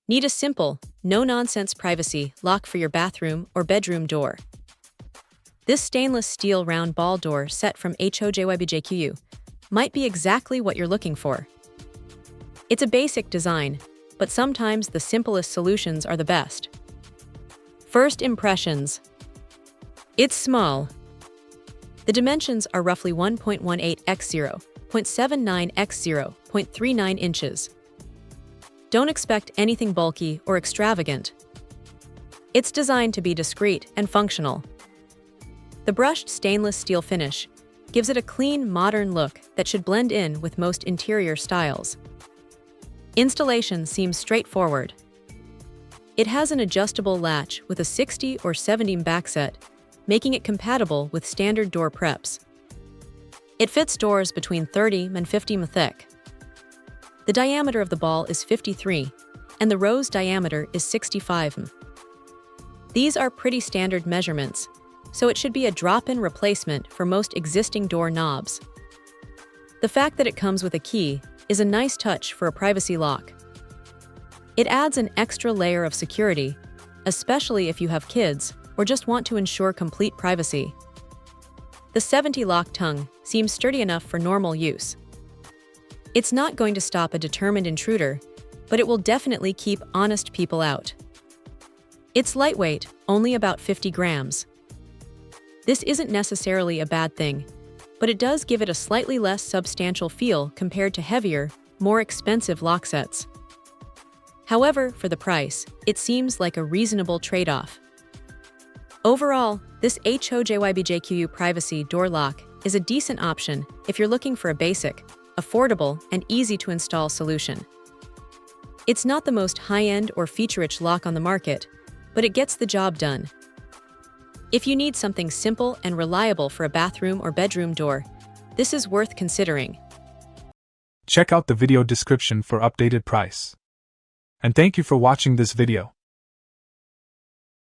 Need a simple, no-nonsense privacy lock for your bathroom or bedroom door. This stainless steel round ball door set from HOJYBJQU might be exactly what you're looking for. It's a basic design, but sometimes the simplest solutions are the best. First impressions. It's small. The dimensions are roughly 1.18 x 0.79 x 0.39 inches. Don't expect anything bulky or extravagant. It's designed to be discreet and functional. The brushed stainless steel finish gives it a clean, modern look that should blend in with most interior styles. Installation seems straightforward. It has an adjustable latch with a 60 or 70 backset, making it compatible with standard door preps. It fits doors between 30 and 50 thick. The diameter of the ball is 53, and the rose diameter is 65. These are pretty standard measurements, so it should be a drop-in replacement for most existing door knobs. The fact that it comes with a key is a nice touch for a privacy lock. It adds an extra layer of security, especially if you have kids or just want to ensure complete privacy. The 70 lock tongue seems sturdy enough for normal use. It's not going to stop a determined intruder, but it will definitely keep honest people out. It's lightweight, only about 50 grams. This isn't necessarily a bad thing, but it does give it a slightly less substantial feel compared to heavier, more expensive lock sets. However, for the price, it seems like a reasonable trade-off. Overall, this HOJYBJQU privacy door lock is a decent option if you're looking for a basic, affordable, and easy-to-install solution. It's not the most high-end or feature-rich lock on the market, but it gets the job done. If you need something simple and reliable for a bathroom or bedroom door, this is worth considering. Check out the video description for updated price. And thank you for watching this video.